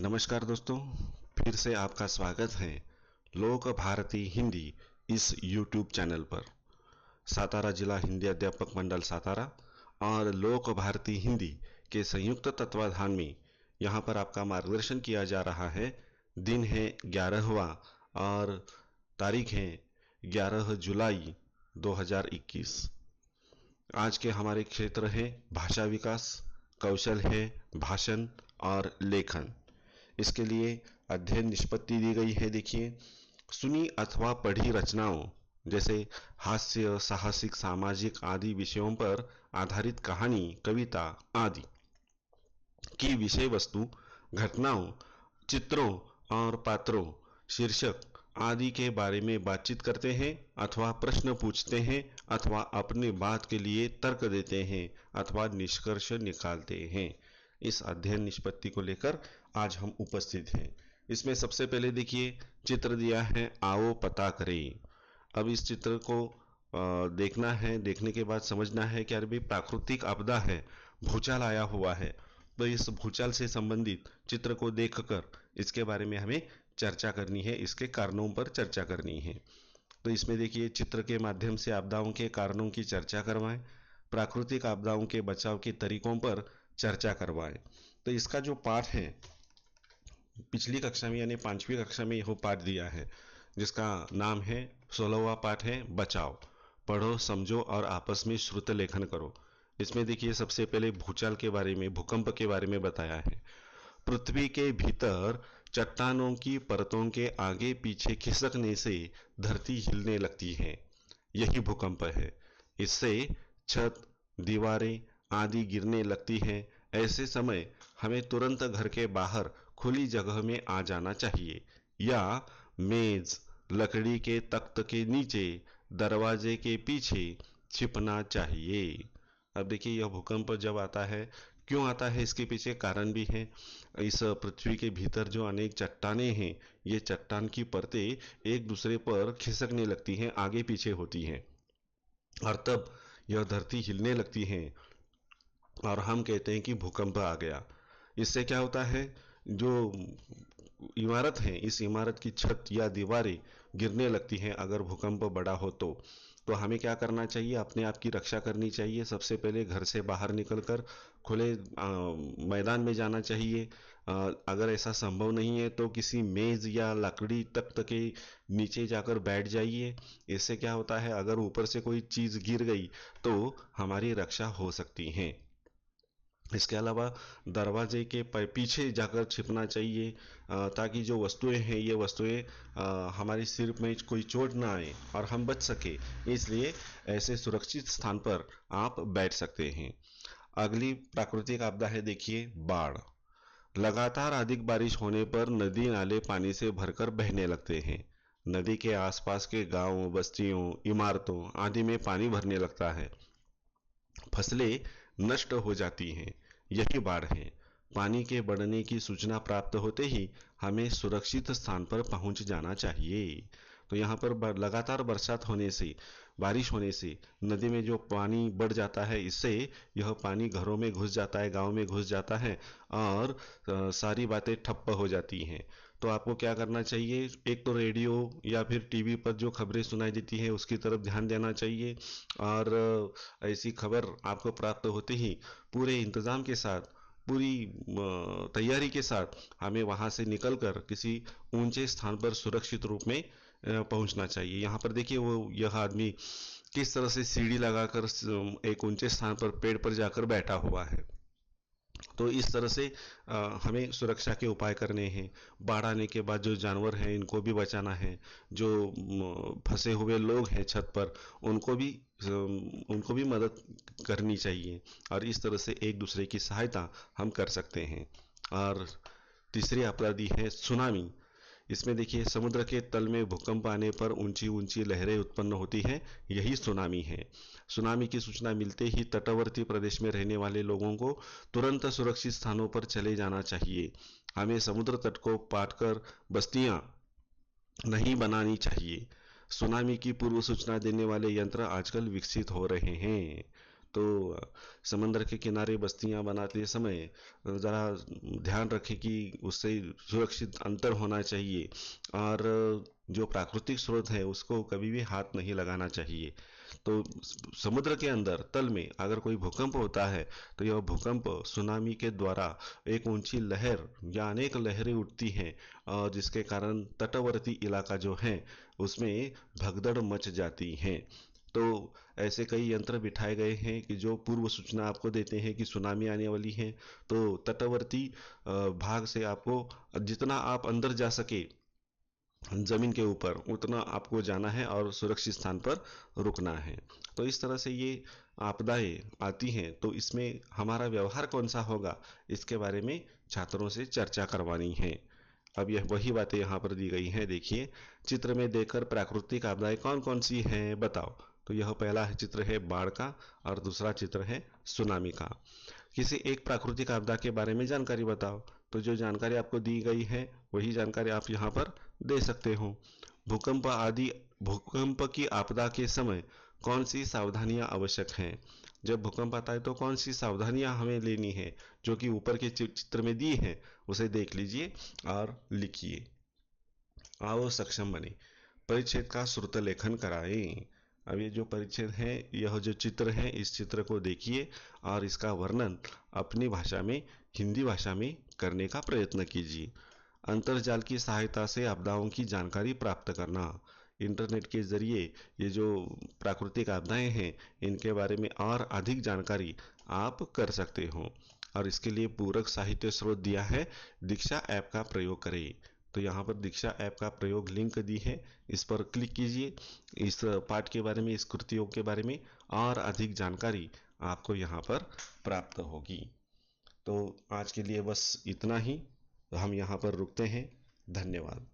नमस्कार दोस्तों, फिर से आपका स्वागत है लोक भारती हिंदी इस YouTube चैनल पर। सातारा जिला हिंदी अध्यापक मंडल सातारा और लोक भारती हिंदी के संयुक्त तत्वाधान में यहाँ पर आपका मार्गदर्शन किया जा रहा है। दिन है 11वां और तारीख है 11 जुलाई 2021। आज के हमारे क्षेत्र है भाषा विकास, कौशल है भाषण और लेखन। इसके लिए अध्ययन निष्पत्ति दी गई है। देखिए, सुनी अथवा पढ़ी रचनाओं जैसे हास्य, साहसिक, सामाजिक आदि विषयों पर आधारित कहानी, कविता आदि की विषय वस्तु, घटनाओं, चित्रों और पात्रों, शीर्षक आदि के बारे में बातचीत करते हैं अथवा प्रश्न पूछते हैं अथवा अपनी बात के लिए तर्क देते हैं अथवा निष्कर्ष निकालते हैं। इस अध्ययन निष्पत्ति को लेकर आज हम उपस्थित हैं। इसमें सबसे पहले देखिए, चित्र दिया है, आओ पता करें। अब इस चित्र को देखना है, देखने के बाद समझना है कि अरे प्राकृतिक आपदा है, भूचाल आया हुआ है, तो इस भूचाल से संबंधित चित्र को देखकर इसके बारे में हमें चर्चा करनी है, इसके कारणों पर चर्चा करनी है। तो इसमें देखिए, चित्र के माध्यम से आपदाओं के कारणों की चर्चा करवाएं, प्राकृतिक आपदाओं के बचाव के तरीकों पर चर्चा करवाएं। तो इसका जो पाठ है, पिछली कक्षा में यानी 5वीं कक्षा में यह पाठ दिया है, जिसका नाम है 16वां पाठ है बचाव। पढ़ो, समझो और आपस में श्रुत लेखन करो। इसमें देखिए, सबसे पहले भूचाल के बारे में, भूकंप के बारे में बताया है। पृथ्वी के भीतर चट्टानों की परतों के आगे पीछे खिसकने से धरती हिलने लगती है, यही भूकंप है। इससे छत, दीवारें आदि गिरने लगती है। ऐसे समय हमें तुरंत घर के बाहर खुली जगह में आ जाना चाहिए या मेज, लकड़ी के तख्त के नीचे, दरवाजे के पीछे छिपना चाहिए। अब देखिए, यह भूकंप जब आता है, क्यों आता है, इसके पीछे कारण भी है। इस पृथ्वी के भीतर जो अनेक चट्टानें हैं, ये चट्टान की परतें एक दूसरे पर खिसकने लगती हैं, आगे पीछे होती हैं और तब यह धरती हिलने लगती है और हम कहते हैं कि भूकंप आ गया। इससे क्या होता है, जो इमारत है, इस इमारत की छत या दीवारें गिरने लगती हैं अगर भूकंप बड़ा हो तो हमें क्या करना चाहिए, अपने आप की रक्षा करनी चाहिए। सबसे पहले घर से बाहर निकलकर खुले मैदान में जाना चाहिए। अगर ऐसा संभव नहीं है तो किसी मेज या लकड़ी तख्त के नीचे जाकर बैठ जाइए। इससे क्या होता है, अगर ऊपर से कोई चीज गिर गई तो हमारी रक्षा हो सकती है। इसके अलावा दरवाजे के पीछे जाकर छिपना चाहिए, ताकि जो वस्तुएं हैं, ये वस्तुएं हमारे सिर में कोई चोट ना आए और हम बच सके। इसलिए ऐसे सुरक्षित स्थान पर आप बैठ सकते हैं। अगली प्राकृतिक आपदा है, देखिए, बाढ़। लगातार अधिक बारिश होने पर नदी नाले पानी से भरकर बहने लगते हैं। नदी के आसपास के गांवों, बस्तियों, इमारतों आदि में पानी भरने लगता है, फसलें नष्ट हो जाती हैं, यही बाढ़ है। पानी के बढ़ने की सूचना प्राप्त होते ही हमें सुरक्षित स्थान पर पहुंच जाना चाहिए। तो यहाँ पर लगातार बरसात होने से, बारिश होने से नदी में जो पानी बढ़ जाता है, इससे यह पानी घरों में घुस जाता है, गांव में घुस जाता है और सारी बातें ठप्प हो जाती हैं। तो आपको क्या करना चाहिए, एक तो रेडियो या फिर टीवी पर जो खबरें सुनाई देती हैं उसकी तरफ ध्यान देना चाहिए और ऐसी खबर आपको प्राप्त होते ही पूरे इंतजाम के साथ, पूरी तैयारी के साथ हमें वहां से निकलकर किसी ऊंचे स्थान पर सुरक्षित रूप में पहुंचना चाहिए। यहाँ पर देखिए, वो यह आदमी किस तरह से सीढ़ी लगाकर एक ऊंचे स्थान पर, पेड़ पर जाकर बैठा हुआ है। तो इस तरह से हमें सुरक्षा के उपाय करने हैं। बाढ़ आने के बाद जो जानवर हैं, इनको भी बचाना है। जो फंसे हुए लोग हैं छत पर, उनको भी मदद करनी चाहिए और इस तरह से एक दूसरे की सहायता हम कर सकते हैं। और तीसरी आपदा दी है सुनामी। इसमें देखिए, समुद्र के तल में भूकंप आने पर ऊंची ऊंची लहरें उत्पन्न होती हैं, यही सुनामी है। सुनामी की सूचना मिलते ही तटवर्ती प्रदेश में रहने वाले लोगों को तुरंत सुरक्षित स्थानों पर चले जाना चाहिए। हमें समुद्र तट को पाट कर बस्तियां नहीं बनानी चाहिए। सुनामी की पूर्व सूचना देने वाले यंत्र आजकल विकसित हो रहे हैं। तो समंदर के किनारे बस्तियां बनाते समय ज़रा ध्यान रखें कि उससे सुरक्षित अंतर होना चाहिए, और जो प्राकृतिक स्रोत है उसको कभी भी हाथ नहीं लगाना चाहिए। तो समुद्र के अंदर तल में अगर कोई भूकंप होता है तो यह भूकंप सुनामी के द्वारा एक ऊंची लहर या अनेक लहरें उठती हैं, और जिसके कारण तटवर्ती इलाका जो है उसमें भगदड़ मच जाती है। तो ऐसे कई यंत्र बिठाए गए हैं कि जो पूर्व सूचना आपको देते हैं कि सुनामी आने वाली है। तो तटवर्ती भाग से आपको जितना आप अंदर जा सके जमीन के ऊपर उतना आपको जाना है और सुरक्षित स्थान पर रुकना है। तो इस तरह से ये आपदाएं आती हैं, तो इसमें हमारा व्यवहार कौन सा होगा, इसके बारे में छात्रों से चर्चा करवानी है। अब यह वही बातें यहाँ पर दी गई हैं, देखिए। चित्र में देखकर प्राकृतिक आपदाएं कौन कौन सी हैं बताओ। तो यह पहला चित्र है बाढ़ का, और दूसरा चित्र है सुनामी का। किसी एक प्राकृतिक आपदा के बारे में जानकारी बताओ। तो जो जानकारी आपको दी गई है वही जानकारी आप यहाँ पर दे सकते हो। भूकंप आदि भूकंप की आपदा के समय कौन सी सावधानियां आवश्यक हैं। जब भूकंप आता है तो कौन सी सावधानियां हमें लेनी है, जो कि ऊपर के चित्र में दी है उसे देख लीजिए और लिखिए। आओ सक्षम बने, परिच्छेद का श्रुत लेखन कराएं। अब ये जो परिच्छेद है, यह जो चित्र है, इस चित्र को देखिए और इसका वर्णन अपनी भाषा में, हिंदी भाषा में करने का प्रयत्न कीजिए। अंतर्जाल की सहायता से आपदाओं की जानकारी प्राप्त करना। इंटरनेट के जरिए ये जो प्राकृतिक आपदाएं हैं इनके बारे में और अधिक जानकारी आप कर सकते हो, और इसके लिए पूरक साहित्य स्रोत दिया है, दीक्षा ऐप का प्रयोग करें। तो यहाँ पर दीक्षा ऐप का प्रयोग लिंक दी है, इस पर क्लिक कीजिए। इस पाठ के बारे में, इस कृतियों के बारे में और अधिक जानकारी आपको यहाँ पर प्राप्त होगी। तो आज के लिए बस इतना ही, हम यहाँ पर रुकते हैं। धन्यवाद।